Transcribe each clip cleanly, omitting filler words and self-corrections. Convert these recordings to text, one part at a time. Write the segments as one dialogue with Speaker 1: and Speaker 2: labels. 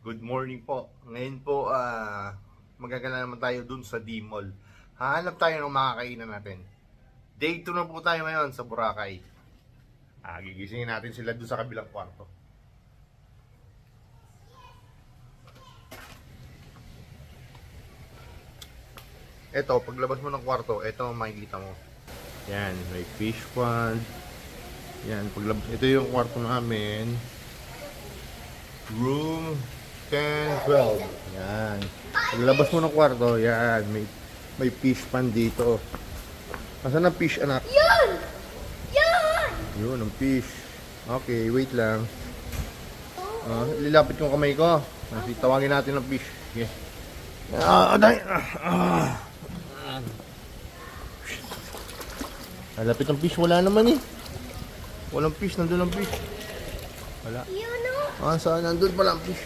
Speaker 1: Good morning po. Ngayon po, magagala naman tayo dun sa D-Mall. Hahanap tayo ng makakainan natin. Day 2 na po tayo ngayon sa Boracay. Gigisingin natin sila dun sa kabilang kwarto. Ito, paglabas mo ng kwarto, ito makikita mo. Yan, may fish pond. Yan, paglabas, ito yung kwarto namin. Room 10, 12. Yan. Paglabas mo ng kwarto, yan. May fish pan dito. Asan ang fish, anak?
Speaker 2: Yun! Yun!
Speaker 1: Yun, ang fish. Okay, wait lang. Lilapit yung kamay ko. Kasi tawagin natin ang fish. Okay. Lapit ang fish, wala naman eh. Walang fish, nandun ang fish. Wala.
Speaker 2: Yun o!
Speaker 1: Saan? Nandun pala ang fish.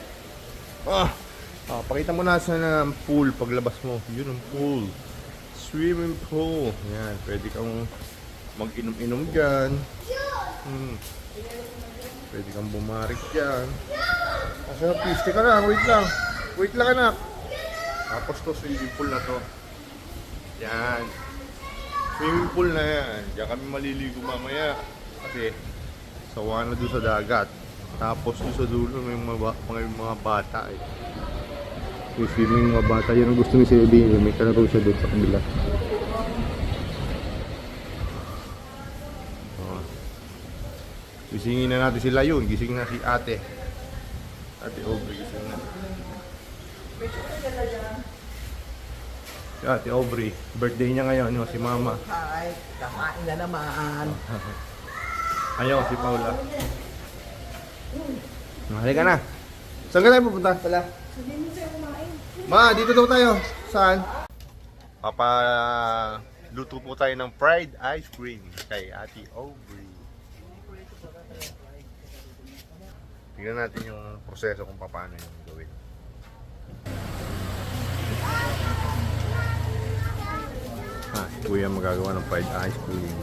Speaker 1: Pakita mo na sa pool paglabas mo. Yun ang pool. Swimming pool. Yan, pwede kang mag-inom-inom dyan. Pwede kang bumarik dyan. Kasi na fish, teka lang, wait lang. Wait lang anak. Tapos to, swimming pool na to. Yan. Swimming pool na yan. Diyan kami maliligo mamaya. Kasi sawa na doon sa dagat. Tapos doon sa dulo may mga bata eh. Yung swimming mga bata, yun ang gusto ni Silby. May kalaro siya doon sa kabila. Gisingin na natin sila yun. Gising na si ate. Ate Aubrey gising na. Si ate Aubrey, birthday niya ngayon, si mama.
Speaker 3: Hi, kakain na naman.
Speaker 1: Ayaw, si Paula. Halika na. Saan ka tayo pupunta pala? Ma, dito daw tayo. Saan? Luto po tayo ng fried ice cream kay Ate Aubrey. Tingnan natin yung proseso kung paano yung gawin. Si Kuya magagawa ng fried ice cream.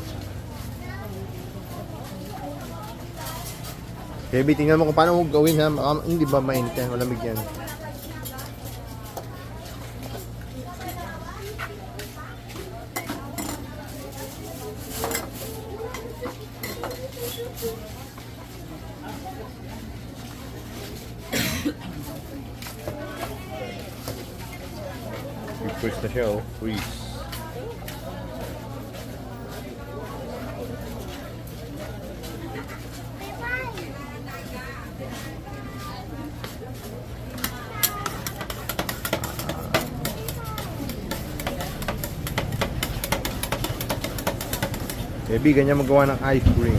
Speaker 1: Baby, tingnan mo kung paano mo gawin ha. Hindi ba mainit yan? Malamig yan. Freeze na siya oh. Freeze. Baby, ganyan magawa ng ice cream.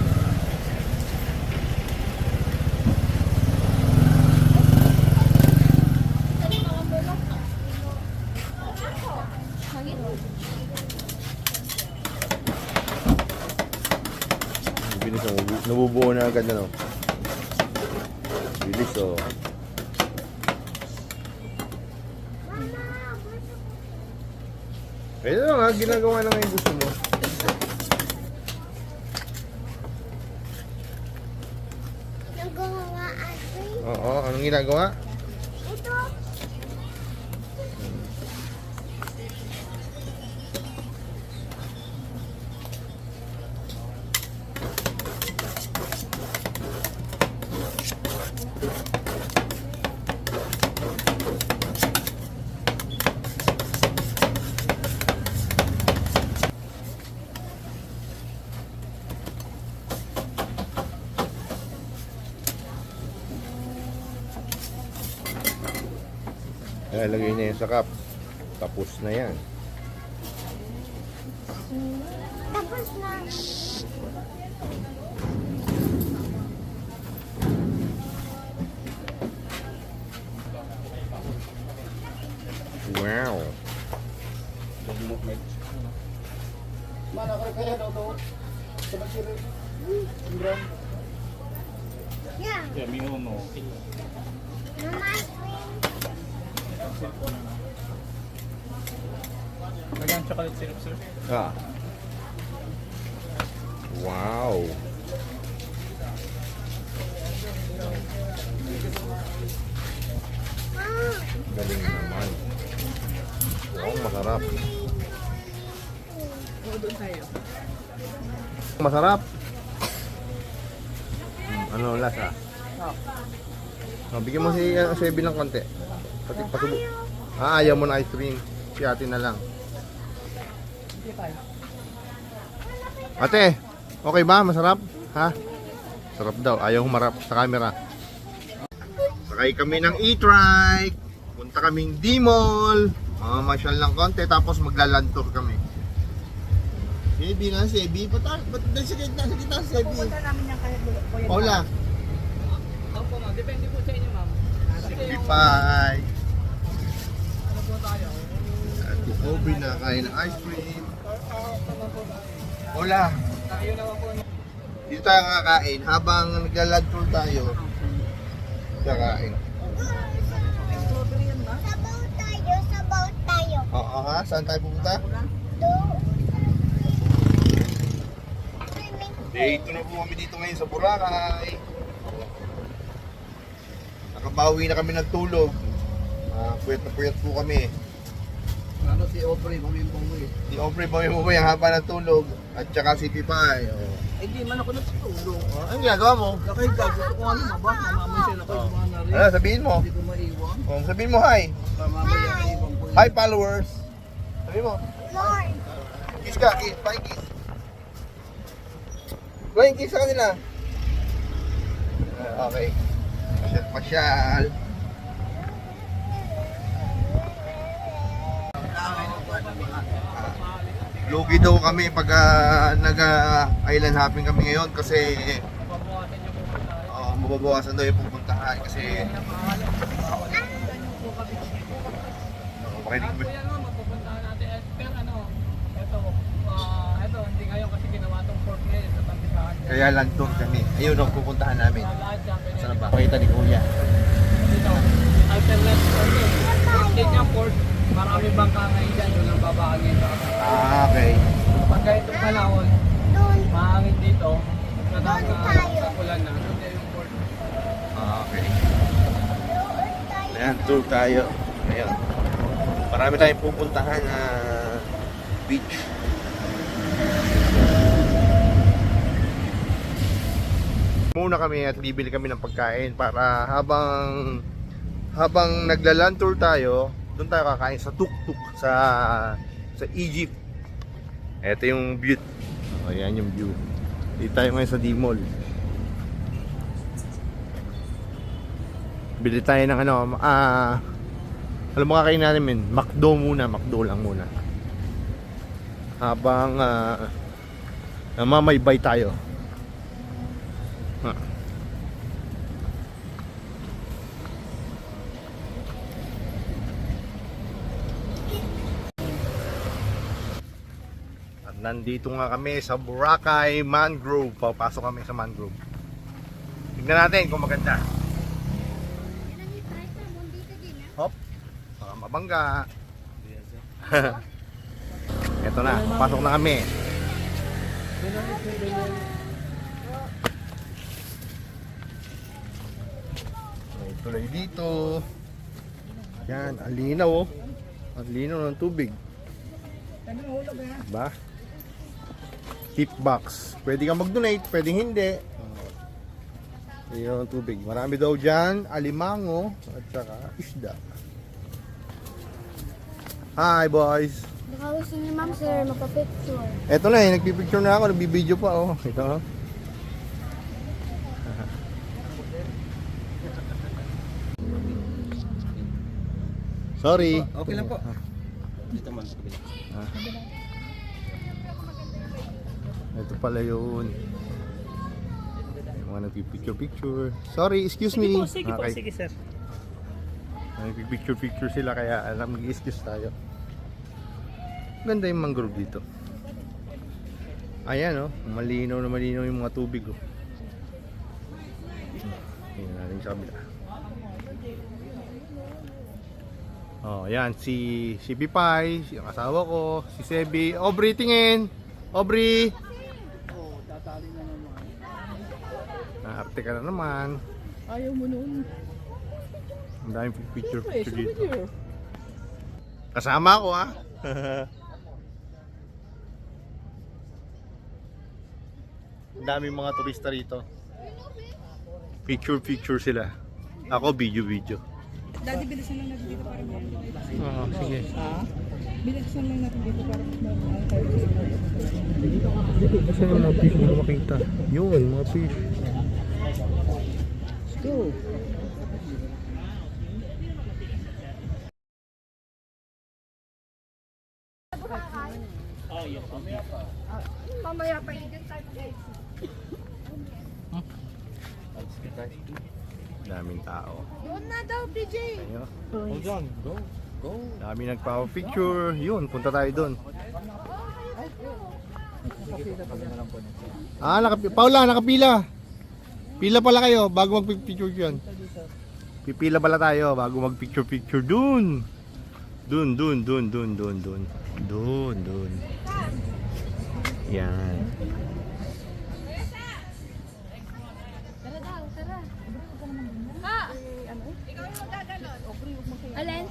Speaker 1: Bilis oh, nabubuo na agad ano. Bilis oh. Pwede lang ha, ginagawa na ngayon gusto mo.
Speaker 2: Nagawa ate.
Speaker 1: Oo, anong ginagawa?
Speaker 2: Ito.
Speaker 1: Lagay niya yan sa cup. Tapos na yan.
Speaker 2: Tapos na.
Speaker 1: Wow.
Speaker 3: Mana ka kaya daw to? Sa bakiri. Indra.
Speaker 2: Yeah.
Speaker 4: Ya, mingo mo.
Speaker 2: Mama ice cream.
Speaker 4: Lagyan chocolate syrup, sir.
Speaker 1: Wow. Sarap.
Speaker 4: Oo, doon tayo.
Speaker 1: Masarap. Ano lasa? Bigyan mo si Sebi ng konti. Pati pasubo. Ayaw mo na ice cream. Si ate na lang.
Speaker 4: Hindi tayo.
Speaker 1: Ate, okay ba? Masarap? Ha? Sarap daw. Ayaw humarap sa camera. Sakay kami ng e-trike. Punta kaming D-Mall. Mamasyal ng konti. Tapos maglaland tour kami. Sebi na, Sebi. Ba't nasa kita, Sebi?
Speaker 4: Pupunta namin yan kahit kuya.
Speaker 1: Paula.
Speaker 4: Opo ma'am, depende po sa inyo ma'am.
Speaker 1: Sebi Pie.
Speaker 4: Ano po tayo?
Speaker 1: At si Obi na kain ng ice cream. Paula.
Speaker 4: Tayo naman po.
Speaker 1: Dito tayo kakain. Habang naglaland tour tayo. Kakain.
Speaker 4: Strawberry yan ba?
Speaker 2: Sabaw tayo.
Speaker 1: Oo ha? Saan tayo pupunta? Dito na po kami dito ngayon sa Boracay. Nakabawi na kami ng tulog. Puyat na puyat po kami.
Speaker 3: Ano si Aubrey, mamimong mo eh.
Speaker 1: Si Aubrey Bamimubay ang haba ng tulog. At saka si Pipay.
Speaker 3: Hindi man ako natutulog.
Speaker 1: Anong ginagawa mo?
Speaker 3: Nakahiga, gusto ko ano mabak, mamamansin ako yung mga narin.
Speaker 1: Ano, sabihin mo?
Speaker 3: Hindi ko maiwan.
Speaker 1: Sabihin mo hi.
Speaker 3: Mamamaya iwan ko yun.
Speaker 1: Hi followers. Sabihin mo.
Speaker 2: Lord.
Speaker 1: Kiss ka, kiss. Bye, kiss. Bye, kiss sa kanila. Okay. Pasyal. Lugi daw kami pag nag-island hopping kami ngayon kasi
Speaker 4: Pabawasan niyo po tayo.
Speaker 1: mababawasan daw yung pupuntahan kasi makinig mo.
Speaker 4: Yan ma'am, mapupuntahan natin. Pero ano, ito, hindi ngayon kasi ginawa tong port ngayon sa Tantisahan.
Speaker 1: Kaya land tour kami. Ayun ang pupuntahan namin.
Speaker 4: Lahat dyan, pwede
Speaker 1: Saan ba? Pakita ni Kuya.
Speaker 4: dito. Alternate port eh. Port din yung port. Marami bangka ngayon dyan, doon ang babahagin.
Speaker 1: Okay.
Speaker 4: Pag ganitong panahon,
Speaker 2: Doon.
Speaker 4: mahangin dito.
Speaker 2: Doon tayo.
Speaker 4: Sa ulan na. Doon yung port.
Speaker 1: Okay.
Speaker 2: Doon tayo.
Speaker 1: Ayan, tour tayo. Ayan. Marami tayong pupuntahan na beach. Muna kami at bibili kami ng pagkain para habang nagla-land tour tayo, doon tayo kakain sa tuk-tuk sa Egypt. Ito yung view. Ayan yung view. Dito tayo ngayon sa D-Mall. Bili tayo ng ano, alam mo kakain namin, McDo muna, McDo lang muna. Habang mamaybay tayo. At nandito nga kami sa Boracay Mangrove. Papasok kami sa Mangrove. Tignan natin kung maganda. Hop. Baka mabangga. Ito na, papasok na kami. May tulay dito. Yan, ang linaw oh. Ang linaw ng tubig. Diba? Tip box. Pwede kang mag-donate, pwede hindi. Linaw ng tubig. Marami daw dyan, alimango at saka isda. Hi boys!
Speaker 2: Baka gusto ni ma'am sir, magpa-picture.
Speaker 1: Eto na eh, nagpipicture na ako, nagbibideo pa oh. Ito oh. Sorry.
Speaker 3: Okay lang po. Dito man sa kabila.
Speaker 1: Ito pala yun. Yung mga nagpipicture-picture. Sorry, excuse me.
Speaker 4: Sige po, sige sir.
Speaker 1: Nagpipicture-picture sila kaya alam, mag-excuse tayo. Ganda yung mangrove dito. Ayan oh, malinaw na malinaw yung mga tubig oh. Tingnan natin sa kabila. Oh, yan si Pipay, yung asawa ko, si Sebi, Aubrey tingin. Aubrey.
Speaker 4: Oo, tatali na naman.
Speaker 1: Naarte ka na naman.
Speaker 4: Ayaw mo nun.
Speaker 1: Ang daming picture
Speaker 4: Siyempre,
Speaker 1: dito.
Speaker 4: souvenir.
Speaker 1: Kasama ako ah. Ang daming mga turista rito. Picture sila. Ako video.
Speaker 5: Daddy, bilisan lang natin dito para meron.
Speaker 1: Oo, sige.
Speaker 5: Bilisan lang natin dito para meron.
Speaker 1: Kasi yung mga fish na makita. Yun, mga fish.
Speaker 3: Let's go.
Speaker 5: Mamaya pa din tayo guys.
Speaker 1: Daming tao.
Speaker 5: Doon na daw, PJ.
Speaker 1: Ayun.
Speaker 3: Hold on. Go. Go.
Speaker 1: Dami nagpa-picture. Yun, punta tayo doon. Paula, nakapila. Pila pala kayo bago mag-picture yun. Pipila pala tayo bago mag-picture doon. Doon. Yan.
Speaker 2: Alin?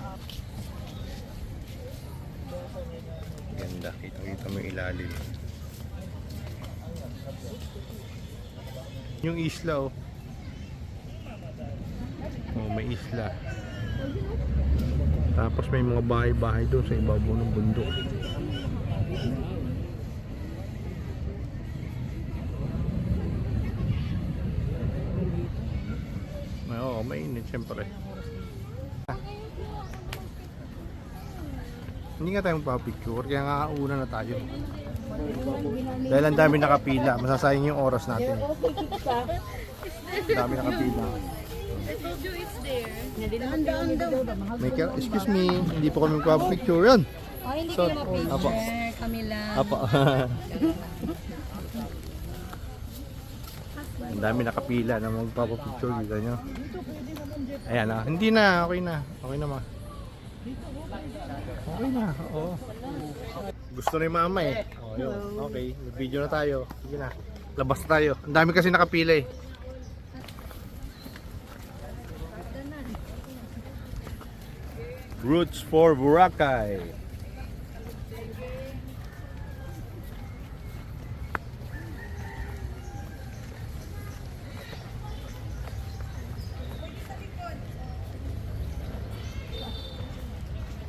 Speaker 1: Ganda. Kita mo yung ilalim. Yung isla oh. Oh, may isla. Tapos may mga bahay-bahay doon sa ibabaw ng bundok. Oo, mainit siyempre. Hindi nga tayo magpapicture, kaya nga una na tayo. Dahil ang dami nakapila, masasayang yung oras natin. Ang dami nakapila.
Speaker 5: I told you it's there.
Speaker 1: Excuse me, hindi po kami magpapicture yun.
Speaker 5: Oh, hindi
Speaker 1: So,
Speaker 5: kayo mapicture.
Speaker 1: apo.
Speaker 5: Kami lang.
Speaker 1: Apa. Ang dami nakapila na magpapapicture dito nyo. Ayan na, hindi na, okay na. Okay na ma. Okay na, oo. Gusto na yung mama eh. Oh, yun. Okay, may video na tayo. Sige na, labas na tayo. Ang dami kasi nakapila eh. Roots for Boracay.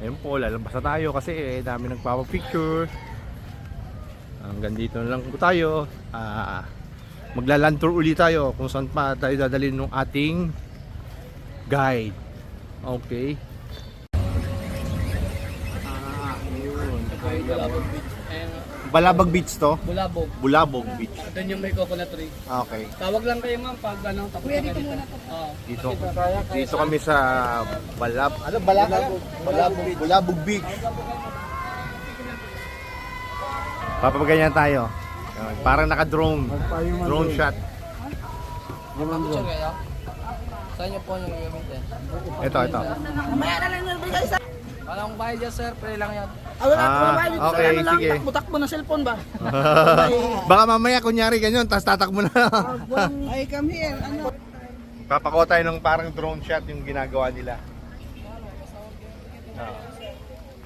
Speaker 1: Ayun po, lalabas na tayo kasi dami nagpapapicture. Hanggang dito na lang po tayo. Maglaland tour ulit tayo kung saan pa tayo dadalhin ng ating guide. Okay. Balabag Beach to?
Speaker 4: Bulabog.
Speaker 1: Bulabog Beach.
Speaker 4: Doon yung may coconut tree.
Speaker 1: Okay.
Speaker 4: Tawag lang kayo ma'am pag ano, tapos na kayo dito. Oo.
Speaker 1: Dito kami sa Bulabog Beach. Papaganyan tayo. Parang naka-drone. Drone shot.
Speaker 4: Picture kayo? Saan niyo po yung gagamitin?
Speaker 1: Ito.
Speaker 5: Mamaya na lang nabigay sa...
Speaker 4: Walang bayad dyan sir, pre lang yan.
Speaker 1: Okay, sige.
Speaker 5: Takbo na cellphone ba?
Speaker 1: Baka mamaya kunyari ganyan, tapos tatakbo na.
Speaker 5: Ay, come here. Ano?
Speaker 1: Papakuha tayo ng parang drone shot yung ginagawa nila.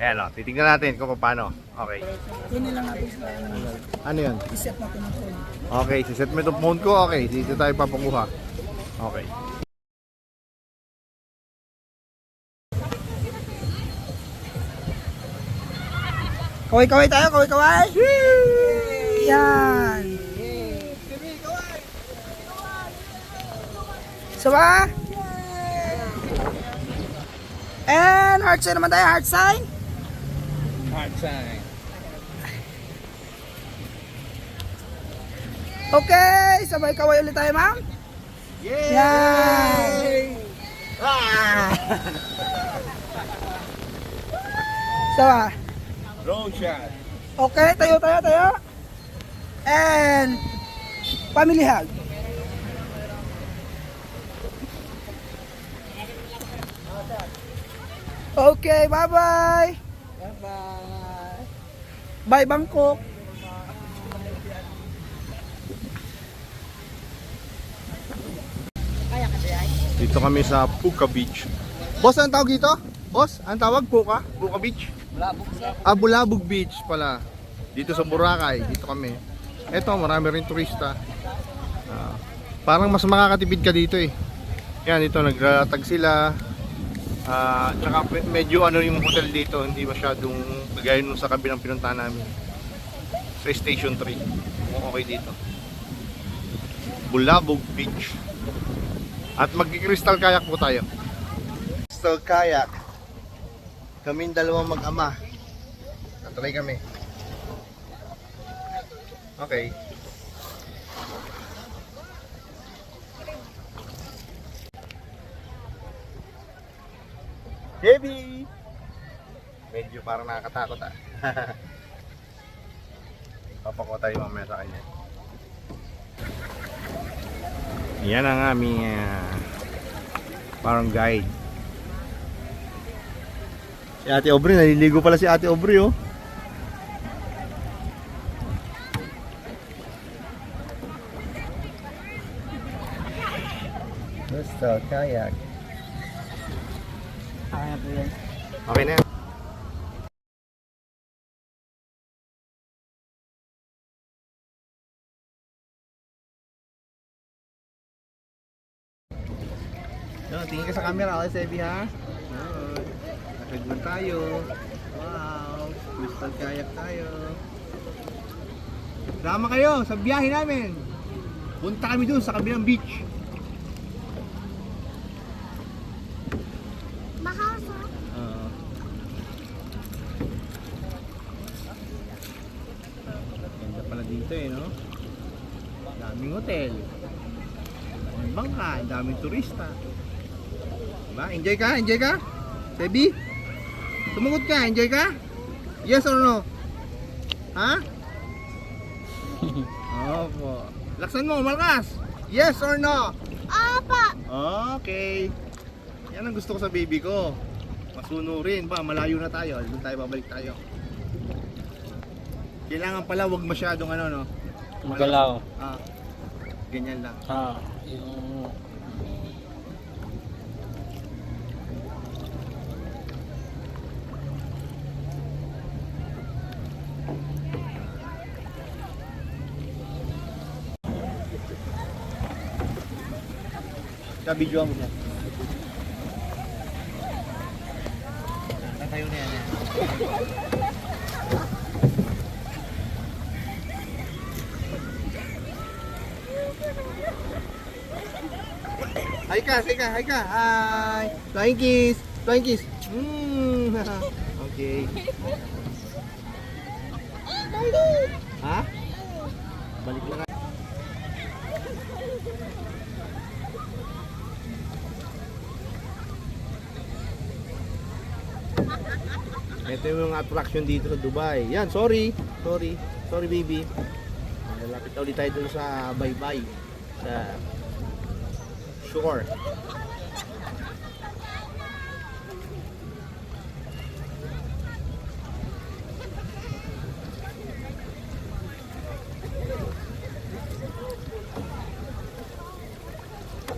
Speaker 1: Ayan o, titignan natin kung paano. Okay.
Speaker 5: Kunin lang natin sa...
Speaker 1: Ano yun?
Speaker 5: Iset natin ang phone.
Speaker 1: Okay, siset mo itong phone ko. Okay, dito tayo papakuha. Okay.
Speaker 5: Kaway-kaway tayo, kaway-kaway! Yan! Sawa? And heart sign naman tayo, heart sign.
Speaker 4: Heart sign.
Speaker 5: Okay, sabay kaway ulit tayo, ma'am. Yan! Sawa?
Speaker 1: Drone shot.
Speaker 5: Okay, tayo. And family hug. Okay, bye-bye. Bye-bye. Bye, Bangkok.
Speaker 1: Dito kami sa Puka Beach. Boss, anong tawag dito? Boss, anong tawag? Puka? Puka Beach? Bulabog Beach pala. Dito sa Boracay, dito kami. Eto, marami rin turista. Parang mas makakatipid ka dito eh. Yan, dito nagratag sila. Tsaka medyo ano yung hotel dito, hindi masyadong gaya nung sa kabilang pinuntahan namin. Sa Station 3. Okay dito. Bulabog Beach. At mag-crystal kayak po tayo. Crystal kayak. Kaming dalawang mag-ama. Tatry kami. Okay. Baby! Medyo parang nakakatakot ah. Papako tayo mamaya sa kanya. Yan ang aming parang guide. Si Ate Aubrey, naliligo pala si Ate Aubrey oh. Crystal kayak. Okay na yan. Tingin ka sa camera, okay, Sebi ha? Nakagman tayo. Wow, crystal kayak tayo. Sama kayo sa biyahe namin. Punta kami dun sa kabilang beach.
Speaker 2: Mahal sa?
Speaker 1: Ganda pala dito eh, no? Daming hotel. Daming bangka, daming turista. Diba? Enjoy ka? Enjoy ka? Sebi? Sumungot ka? Enjoy ka? Yes or no? Ha? Opo. Laksan mo, malakas! Yes or no?
Speaker 2: Apa!
Speaker 1: Okay. Yan ang gusto ko sa baby ko. Masunurin ba? Malayo na tayo. Doon tayo, babalik tayo. Kailangan pala wag masyadong ano, no?
Speaker 4: Magalaw.
Speaker 1: Ganyan lang.
Speaker 4: Yung...
Speaker 1: Kabidyo mo na. Natayo na yan. Hi ka, hi ka, hi ka. Hi. Flying kiss. Flying kiss. Okay.
Speaker 2: Balik!
Speaker 1: Ha? Balik na nga. Ito yung attraction dito sa Dubai. Yan, sorry. Sorry baby. Lalapit na ulit tayo dun sa Baybay. Sa shore.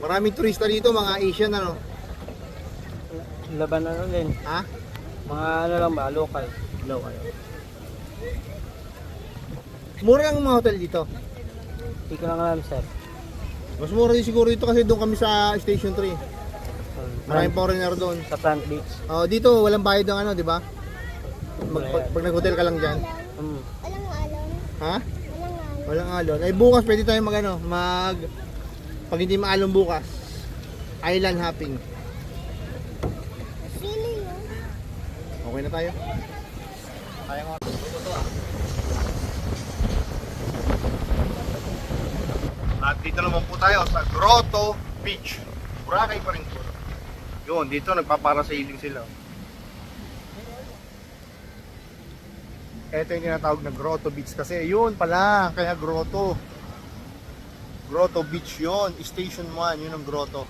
Speaker 1: Maraming turista dito, mga Asian ano.
Speaker 4: Laban ano din.
Speaker 1: Ha?
Speaker 4: Mga ano lang ba, local.
Speaker 1: Local. Mura ang mga hotel dito.
Speaker 4: Hindi ko lang alam, sir.
Speaker 1: Mas mura din siguro dito kasi doon kami sa Station 3. Maraming foreigner doon.
Speaker 4: Sa Front Beach.
Speaker 1: Dito walang bayad ng ano, di ba? Pag nag-hotel ka lang diyan.
Speaker 2: Walang alon.
Speaker 1: Ha?
Speaker 2: Walang alon.
Speaker 1: Walang alon. Ay bukas pwede tayong pag hindi maalon bukas, island hopping.
Speaker 2: Sili yun.
Speaker 1: Okay na tayo. Kaya nga. At dito naman po tayo sa Grotto Beach. Boracay pa rin po. Yun, dito nagpaparasailing sila. Ito yung tinatawag na Grotto Beach kasi yun pala, kaya Grotto. Grotto Beach yun, Station 1, yun ang Grotto.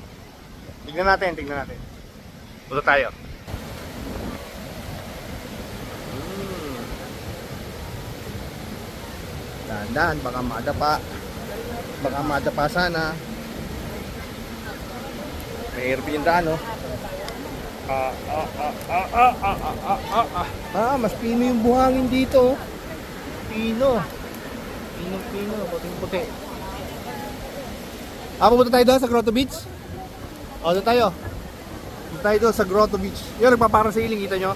Speaker 1: Tignan natin. Punta tayo. Dahan-dahan, baka madapa sana. May airplane daan, no? Mas pino yung buhangin dito. Pino. Pino, puting-puti. Pupunta tayo doon sa Grotto Beach? Doon tayo. Doon tayo doon sa Grotto Beach. Yun, nagpaparasailing, kita nyo?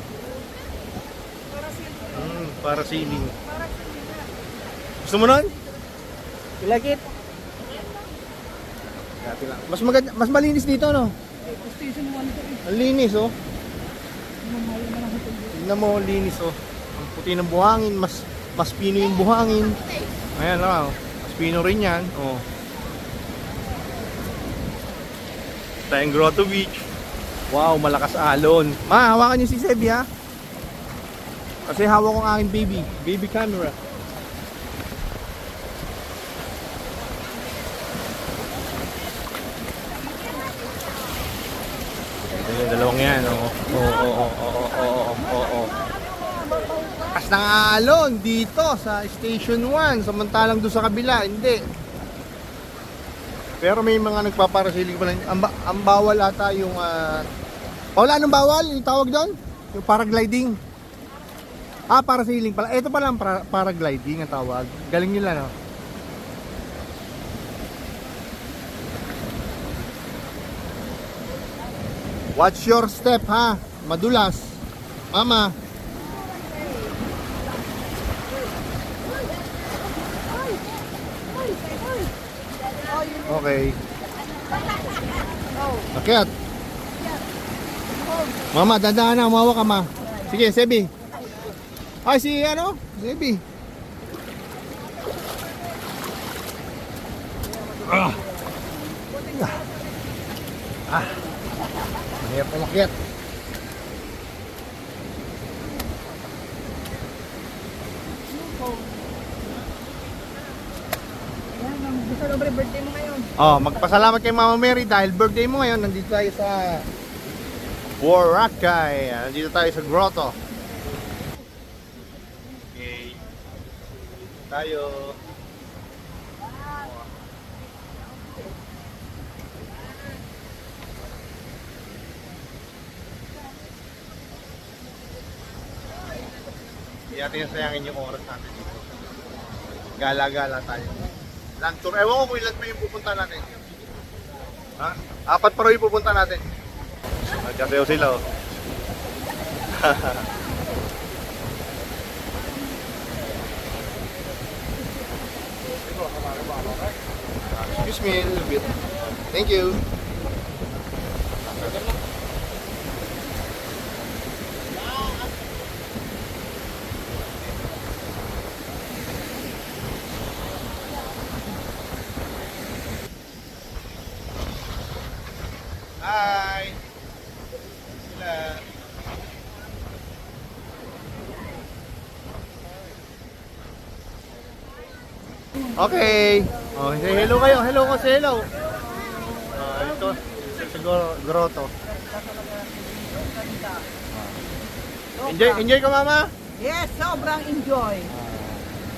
Speaker 1: Parasailing. Gusto mo nun? You like it? Mas maganda, mas malinis dito, no? Ang linis, oh. Tingnan mo, linis, oh. Ang puti ng buhangin, mas pino yung buhangin. Ayan, oh. Mas pino rin yan, oh. Tayong Grotto Beach. Wow, malakas alon. Ma, hawakan niyo si Sebi, ha? Kasi hawak ko ang aking baby camera. Yung dalawang yan, oo. As ng alon dito sa Station 1, samantalang doon sa kabila, hindi. Pero may mga nagpaparasiling pa lang. Ang bawal ata yung... wala anong bawal? Yung tawag doon? Yung paragliding. Parasailing pala. Ito pala ang paragliding ang tawag. Galing nila, no? Watch your step, ha? Madulas. Mama. Okay. Akyat. Mama, dadaan na. Umawa ka, ma. Sige, Sebi. Ay, si ano? Sebi. Mahirap umakyat.
Speaker 5: Birthday mo ngayon.
Speaker 1: Magpasalamat kay Mama Mary dahil birthday mo ngayon. Nandito tayo sa Boracay. Nandito tayo sa grotto. Okay. Tayo. Hindi natin sayangin yung oras natin dito. Gala-gala tayo. Land tour. Ewan ko kung ilan pa yung pupunta natin. Ha? 4 pa rin yung pupunta natin. Nagkasayaw sila, oh. Excuse me a little bit. Thank you. Hi. Sila. Okay. Say hello kayo. Hello ko, say hello. Ito sa grotto. Enjoy ka, mama?
Speaker 5: Yes, sobrang enjoy.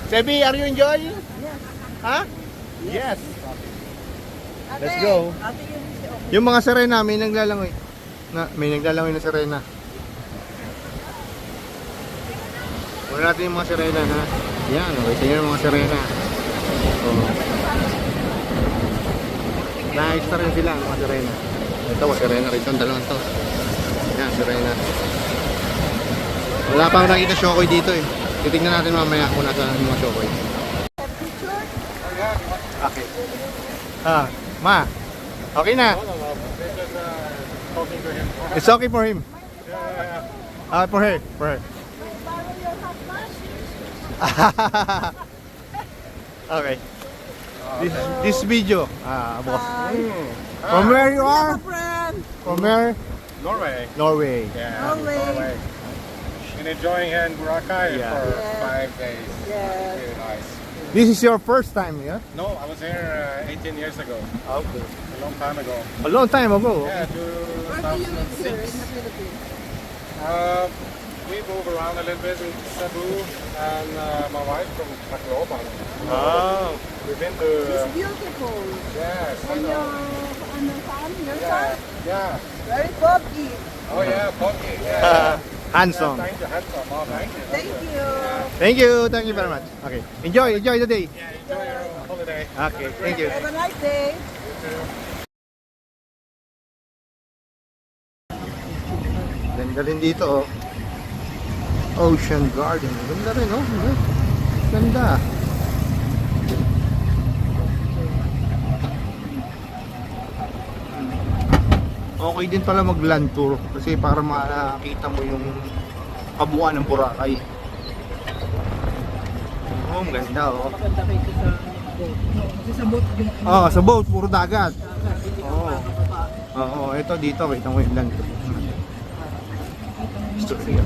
Speaker 1: Sebi, are you enjoying?
Speaker 5: Yes.
Speaker 1: Ha? Yes.
Speaker 5: Ate,
Speaker 1: Let's go.
Speaker 5: Ate, yun
Speaker 1: Yung mga sirena, may naglalangoy. May naglalangoy na sirena. Muna natin yung mga sirena, ha? Yan, okay. Tingnan yung mga sirena. Na-extra rin sila, mga sirena. Ito, sirena rin ito. Dalawang to. Yan, sirena. Wala pa akong nakita shokoy dito, eh. Titignan natin mamaya kung nasa yung mga shokoy. Okay. Ma. Okay na. It's okay for him. For her. Okay. This video, boss. From where you are? From where? Norway.
Speaker 3: Yeah, Norway. And enjoying here in Boracay for 5 days.
Speaker 5: Yes.
Speaker 3: Really nice.
Speaker 1: This is your first time, yeah?
Speaker 3: No, I was here 18 years ago.
Speaker 1: Okay.
Speaker 3: A long time ago.
Speaker 1: A long time ago.
Speaker 3: Yeah,
Speaker 5: Where do you live here in
Speaker 3: 2006.
Speaker 5: the Philippines?
Speaker 3: We move around a little bit in Cebu, and my wife from Tacloban.
Speaker 1: Oh.
Speaker 3: We've been to.
Speaker 5: It's beautiful.
Speaker 3: Yes, I
Speaker 5: And
Speaker 3: know.
Speaker 5: your son, your
Speaker 3: Yeah,
Speaker 5: son,
Speaker 3: yeah.
Speaker 5: very bubbly.
Speaker 3: Oh yeah, Ponke. Yeah.
Speaker 1: Handsome.
Speaker 3: Thank you, handsome. Oh, thank you.
Speaker 5: Thank you.
Speaker 1: Thank you very much. Okay. Enjoy the day.
Speaker 3: Yeah, enjoy your holiday.
Speaker 1: Okay, thank you.
Speaker 5: Have a nice day.
Speaker 1: Ganda rin dito, oh. Ocean Garden. Ganda rin, oh. Ganda. Okay din pala mag-land tour kasi para makita mo yung kabuuan ng Boracay. Oh, ang ganda, oh.
Speaker 4: Maganda kayo sa boat. Kasi sa boat yung
Speaker 1: Oh, sa boat, puro dagat. Oo.
Speaker 4: nakakababa.
Speaker 1: Oo, ito dito, kita mo yung land tour. Storya.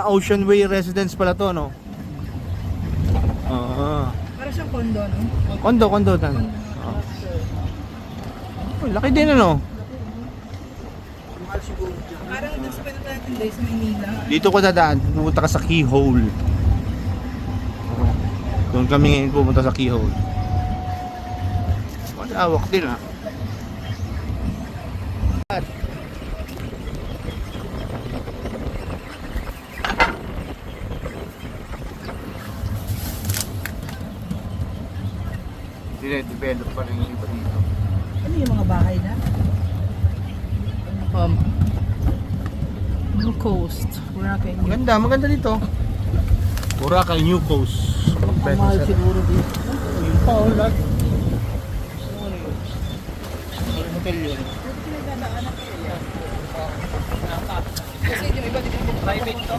Speaker 1: Ocean Way Residence pala to, no? Oo.
Speaker 5: Para siyang condo, no?
Speaker 1: Kondo tan. Oh, laki din, ano?
Speaker 4: Mahal siguro dyan.
Speaker 5: Parang dun sa pinunta natin guys sa Maynila.
Speaker 1: Dito ko dadaan, pupunta ka sa Keyhole. Oo. Doon kami ngayon pupunta sa Keyhole. Malawak din, ha? Dine-develop pa rin yung iba dito.
Speaker 5: Ano yung mga bahay na? New Coast. Boracay.
Speaker 1: Maganda dito. Boracay New Coast.
Speaker 4: Mahal siguro dito. Yung pa, oh, lag. Hotel yun.
Speaker 5: Kasi yung iba di ba
Speaker 4: Private to.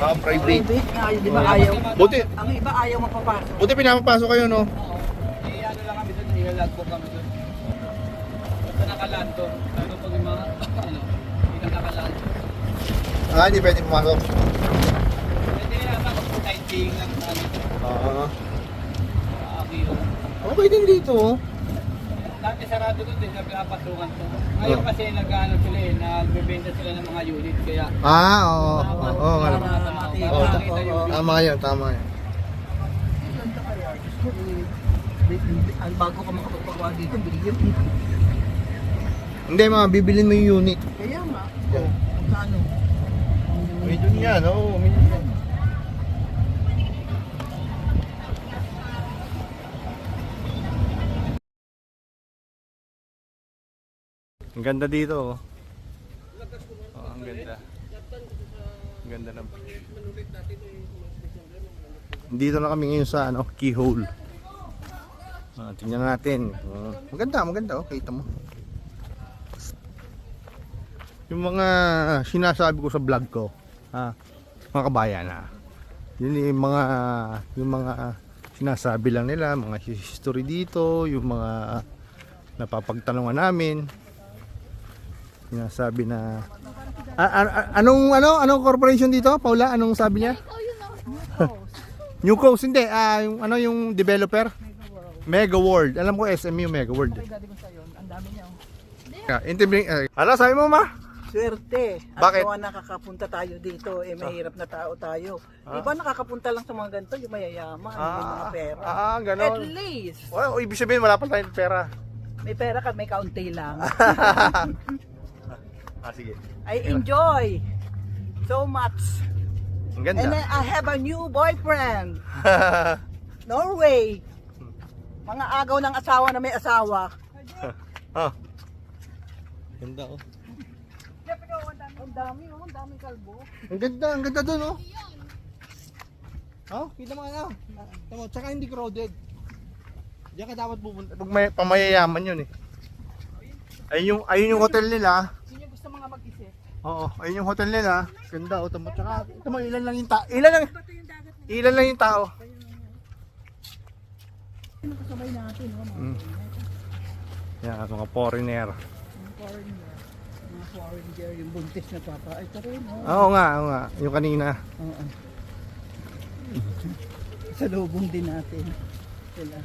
Speaker 1: Ah, private.
Speaker 5: Ay, di ba ayaw?
Speaker 1: Buti,
Speaker 5: Ang iba ayaw mapapasok.
Speaker 1: buti pinapapasok kayo, no?
Speaker 4: Eh, ano lang kami doon, ilalag po kami doon. Basta nakalanto. Lalo pag yung mga, ano, hindi na nakalanto.
Speaker 1: Ah, hindi pwede pumasok.
Speaker 4: Pwede naman kung sightseeing lang, ano,
Speaker 1: Ah,
Speaker 4: Akio.
Speaker 1: okay din dito, oh.
Speaker 4: Dati sarado doon din, nagpapasukan to. Ngayon kasi nag-ano sila eh, nagbebenta sila ng mga unit, kaya
Speaker 1: Ah, oo. Oo, nga naman. Oo,
Speaker 4: makakita yun.
Speaker 1: Tama yan, tama yan.
Speaker 5: Ang bago ka makapagpagawa dito, bilhin.
Speaker 1: Hindi, mga bibilin mo yung unit.
Speaker 5: Kaya nga.
Speaker 1: Yan.
Speaker 5: Magkano?
Speaker 1: Million yan, oo, million yan. Ang ganda dito, oh. Oh, ang ganda. Ang ganda ng beach. Dito na kami ngayon sa ano, Keyhole. Ah, tingnan natin. Maganda, oh, kita mo. Yung mga sinasabi ko sa vlog ko, mga kabayan, yun yung mga sinasabi lang nila, mga history dito, yung mga napapagtanungan namin. Sinasabi na anong corporation dito, Paula? Anong sabi niya? New Coast, hindi. Yung developer? Mega World. Alam ko SMU Mega World.
Speaker 5: Ang dami niya.
Speaker 1: Ano sabi mo, ma?
Speaker 5: Swerte.
Speaker 1: Bakit?
Speaker 5: At nakakapunta tayo dito, mahirap na tao tayo. Iba nakakapunta lang sa mga ganito, yung mayayaman, may mga pera. At
Speaker 1: Ganon.
Speaker 5: least,
Speaker 1: Well, ibig sabihin wala pa tayong pera.
Speaker 5: may pera ka, may kaunti lang.
Speaker 1: Sige.
Speaker 5: I enjoy so much.
Speaker 1: Ang
Speaker 5: And
Speaker 1: ganda.
Speaker 5: I have a new boyfriend. Norway. Mga agaw ng asawa na may asawa.
Speaker 1: Ganda, oh.
Speaker 5: Ang dami kalbo.
Speaker 1: Ang ganda doon, oh. Oh, kita mo ano. Tama, tsaka hindi crowded. Diyan ka dapat pupunta. Pag may pamayayaman yun, eh. Ayun yung hotel nila.
Speaker 5: Sino gusto mga mag-isip?
Speaker 1: Oo, ayun yung hotel nila. Ganda, oh. Tama, tsaka tama, ilan lang yung tao. Ilan lang yung tao.
Speaker 5: Sino kasabay natin?
Speaker 1: Yan, mga foreigner.
Speaker 5: Mga foreigner. Mga foreigner, yung buntis na papa. Ay, ito rin,
Speaker 1: Oo nga. Yung kanina.
Speaker 5: Oo. Sa lubong din natin. Sila.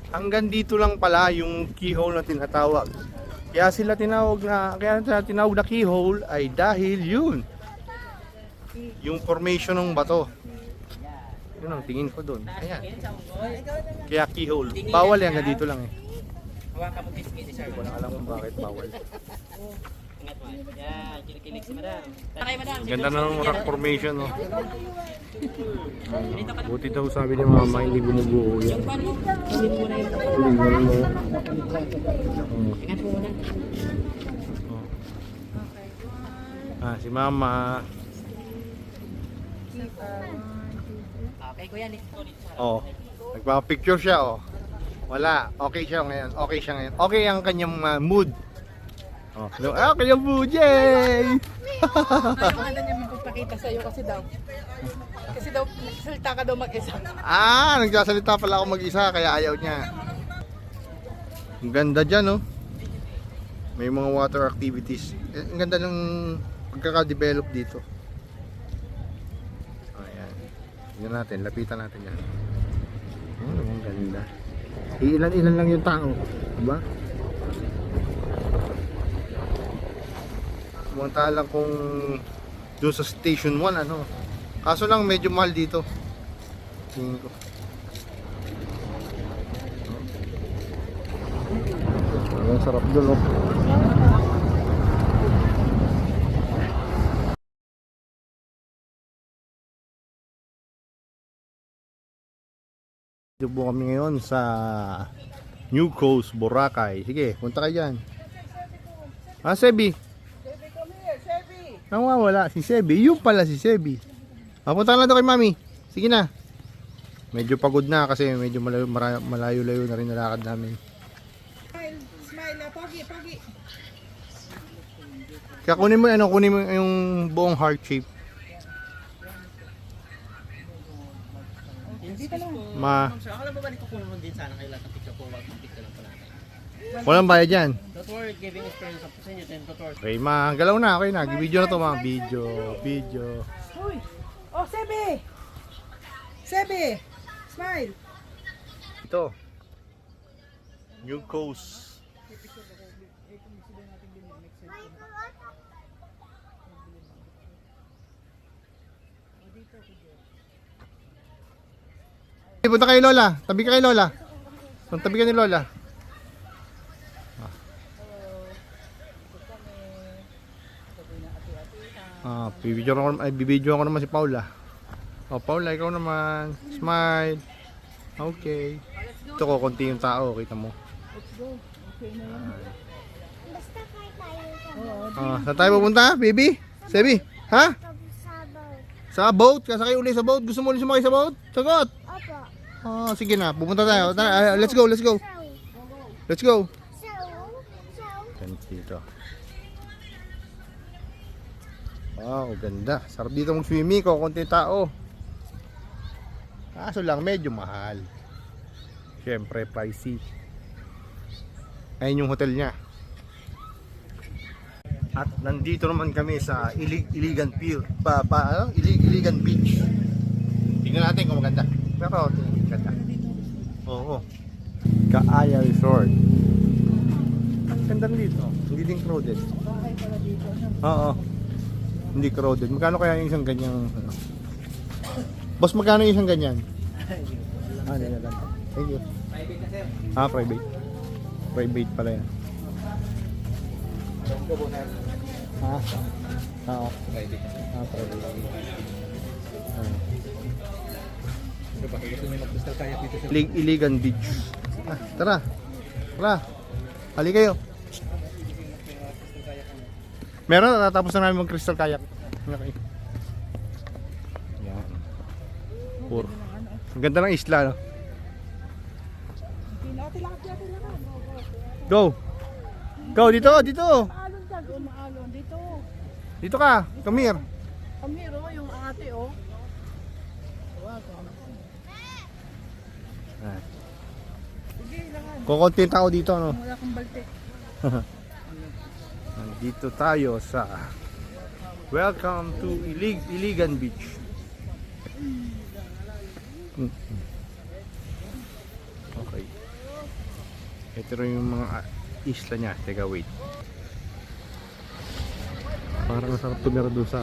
Speaker 1: Hanggang dito lang pala yung keyhole na tinatawag. Kaya sila tinawag na keyhole ay dahil yun. Yung formation ng bato. Yun ang tingin ko doon. Ayan. Kaya keyhole. Bawal yan, hanggang dito lang eh.
Speaker 4: Hawakan mo biscuit, sir.
Speaker 1: Wala alam kung bakit bawal.
Speaker 4: Ingat mo. Yan, kinikilig si madam. Takay, madam.
Speaker 1: Ganda na ng rock formation, no? Buti daw sabi ni mama, hindi gumuguho yan.
Speaker 4: Ingat mo muna.
Speaker 1: Si mama.
Speaker 4: Okay, kuya. Next to dito.
Speaker 1: Oh, nagpapicture siya, oh. Wala, okay siya ngayon. Okay siya ngayon. Okay ang kanyang mood. Oh, kanyang mood, yay!
Speaker 5: Ayaw nga na niya magpapakita sa'yo kasi daw nagsalita ka daw mag-isa.
Speaker 1: Nagsasalita pala ako mag-isa, kaya ayaw niya. Ang ganda dyan, no? May mga water activities. Ang ganda ng pagkaka-develop dito. Ayan. Tignan natin, lapitan natin yan. Ang ganda. Ilan-ilan lang yung tao, diba? Pumunta lang kung doon sa station 1, ano. Kaso lang medyo mahal dito. Tingin ko. Ang sarap doon, oh. Dito po kami ngayon sa New Coast, Boracay. Sige, punta kayo dyan. Sebi. Wala si Sebi. Yung pala si Sebi. Punta lang daw kay mami. Sige na. Medyo pagod na kasi medyo malayo-layo na rin nalakad namin.
Speaker 5: Smile, pogi.
Speaker 1: Kaya kunin mo yung buong heart shape.
Speaker 4: Akala mo ba nito kunin mo din sana kayo lahat ng picture ko? Wag picture lang pala.
Speaker 1: Walang bayad yan.
Speaker 4: Don't worry, giving experience up sa inyo. Don't worry.
Speaker 1: Okay, galaw na. Okay na. Video na to, mga video.
Speaker 5: Uy! Oh, Sebi! Smile!
Speaker 1: Ito. New Coast. Punta kay Lola. Tabi ka kay Lola. Tabi ka ni Lola. Bibidyo ako naman si Paula. Paula, ikaw naman. Smile. Okay. Ito ko, konti yung tao. Kita mo.
Speaker 2: Basta kayo tayo.
Speaker 1: Saan tayo pupunta, baby? Sebi? Ha?
Speaker 2: Sa boat.
Speaker 1: Sa boat? Kasakay uli sa boat? Gusto mo ulit sumakay sa boat? Sagot!
Speaker 2: Opo.
Speaker 1: Sige na. Pupunta tayo. Tara, let's go. Let's go. Dito. Wow, ganda. Sarap dito mag-swimming ko. Konti tao. Kaso lang, medyo mahal. Siyempre, pricey. Ayun yung hotel niya. At nandito naman kami sa Iligan Pier. Iligan Beach. Tingnan natin kung maganda. Pero, ganda. Oo. Kaaya Resort. Ang ganda dito. Hindi din crowded. Oo. Hindi crowded. Magkano kaya yung isang ganyang Boss, magkano yung isang ganyan? Hindi na lang. Thank you.
Speaker 4: Private na, sir.
Speaker 1: Private. Private pala yan.
Speaker 4: Private.
Speaker 1: Private.
Speaker 4: Gusto mo mag-crystal kayak dito sa
Speaker 1: Iligan Beach. Tara. Hali kayo. Meron, natapos na namin mag-crystal kayak. Okay. Yan. Ang ganda ng isla, no? Go! Dito!
Speaker 5: Maalon dito.
Speaker 1: Dito ka! Come here!
Speaker 5: Kamiro, yung ate, oh.
Speaker 1: Kukunti tao dito, no?
Speaker 5: Wala kang balte.
Speaker 1: Nandito tayo sa Welcome to Iligan Beach. Okay. Ito rin yung mga isla niya. Teka, wait. Parang masarap tumira doon sa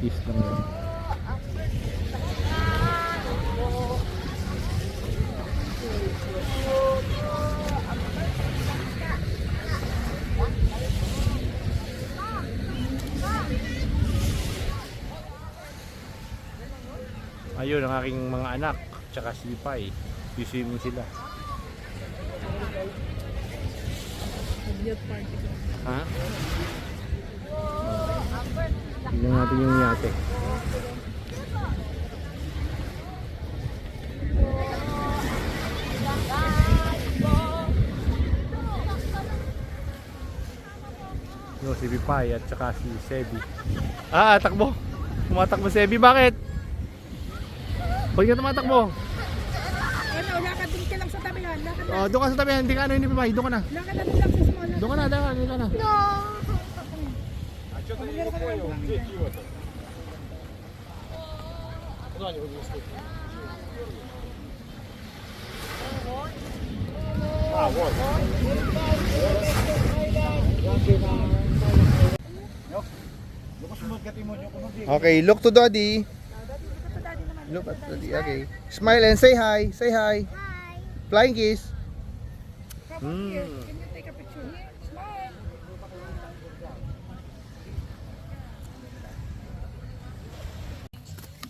Speaker 1: isla niya. Ayun ang aking mga anak, tsaka si Pai. Swimming sila. Ha? Tingnan natin yung yate. No, si Pipay at saka si Sebi. Takbo. Tumatakbo si Sebi. Bakit? Bakit ka tumatakbo?
Speaker 5: Ano, lakad din ka lang sa tabihan. Lakad
Speaker 1: Oh, doon ka sa tabi. Hindi ka ano ni Pipay. Doon ka na.
Speaker 5: lakad na din lang sa small.
Speaker 1: Doon ka na. Doon ka na.
Speaker 2: No.
Speaker 1: Okay, look to daddy. Look at daddy. Okay. Smile and say hi. Say hi.
Speaker 2: Hi.
Speaker 1: Flying kiss.
Speaker 5: Can you take a picture here? Smile.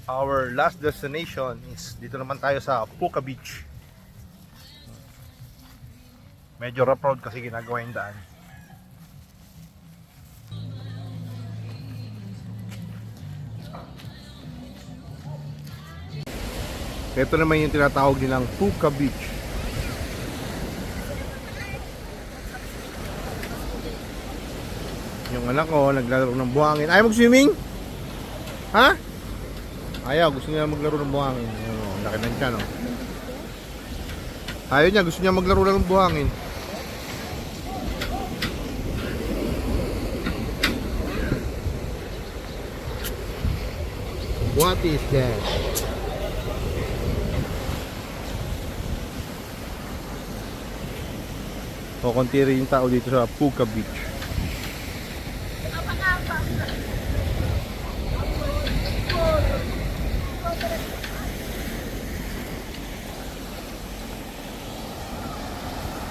Speaker 1: Our last destination is dito naman tayo sa Puka Beach. Medyo rough road kasi ginagawa yung daan. Ito naman yung tinatawag nilang Puka Beach. Yung anak ko naglalaro ng buhangin. Ayaw mag-swimming? Ha? Ayaw, gusto niya maglaro ng buhangin. Ano, laki ng tiyan, no? Ayaw niya, gusto niya maglaro lang ng buhangin. What is that? O, konti rin yung tao dito sa Puka Beach.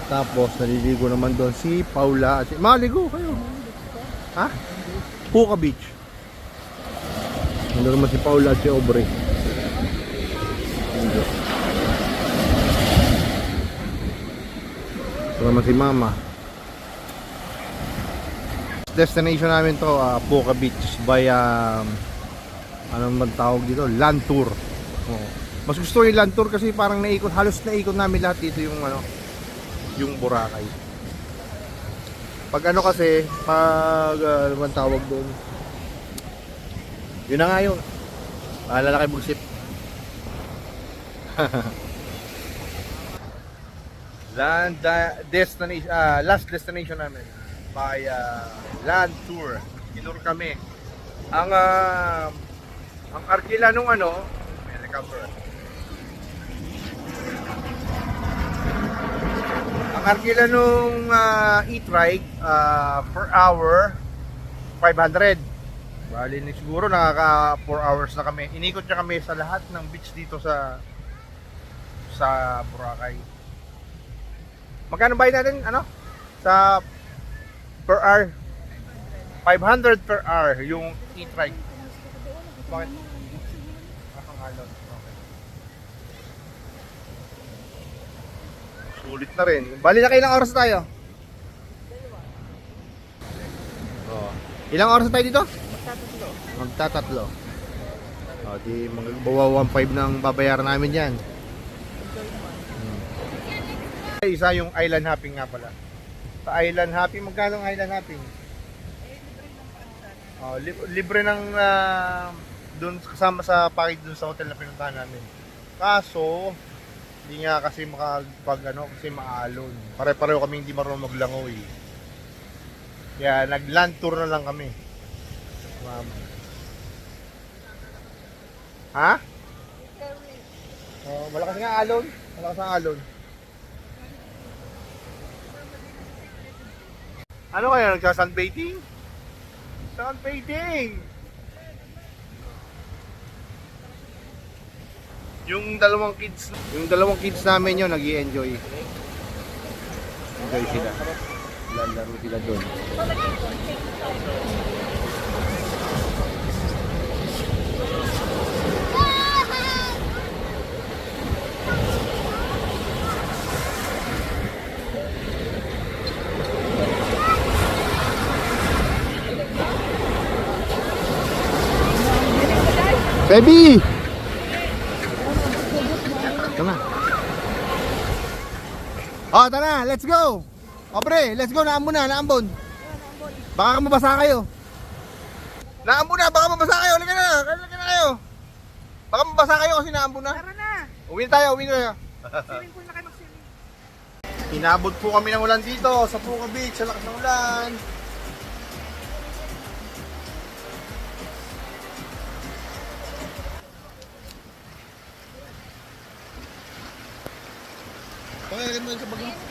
Speaker 1: Tapos naliligo naman doon si Paula at si... Maligo kayo. Ha? Puka Beach. Nandun naman si Paula at si Aubrey. Ito naman si Mama. Destination namin to, Puka Beach by ano man tawag dito? Land tour. Oh. Mas gusto yung land tour kasi parang naikot, halos naikot namin lahat dito yung ano, yung Boracay. Pag ano kasi, pag ano man tawag doon, yun na nga yun, lalaki bugsip. Destination, last destination namin by land tour. Tinur kami. Ang arkila nung ano, may helicopter. Ang arkila nung e-trike per hour 500. Bali ni siguro nakaka 4 hours na kami. Inikot niya kami sa lahat ng beach dito sa Boracay. Magkano bayad natin ano? Sa per hour 500 per hour yung e-trike. Bakit? Nakakalon. Okay. Sulit na rin. Bali na ilang oras tayo? Oh. Ilang oras na tayo dito? Magtatatlo. O, di magbawa 1.5 ng babayaran namin yan. Isa yung island hopping nga pala. Sa island hopping, magkano ang island hopping? Oh, libre ng doon kasama sa package doon sa hotel na pinuntahan namin. Kaso, hindi nga kasi makapag ano, kasi maalon. Pare-pareho kami hindi marunong maglangoy. Kaya nag-land tour na lang kami. Ha? Oh, malakas nga alon. Malakas ang alon. Ano kaya nagsa-sunbathing? Sunbathing! Yung dalawang kids namin yun, nag-i-enjoy. Enjoy sila. Lalaro sila doon. Baby! Tama. Oh, tara, let's go! O pre, let's go, naambon na, naambon. Baka mabasa kayo. Naambon na, baka mabasa kayo. Halika na, halika na kayo. Baka mabasa kayo kasi naambon na.
Speaker 5: Tara na.
Speaker 1: Uwi na tayo, uwi na tayo.
Speaker 5: Swimming pool na kayo mag-swimming.
Speaker 1: Inabot po kami ng ulan dito sa Puka Beach, sa lakas ng ulan. Okay, lagyan mo yun sa bag mo.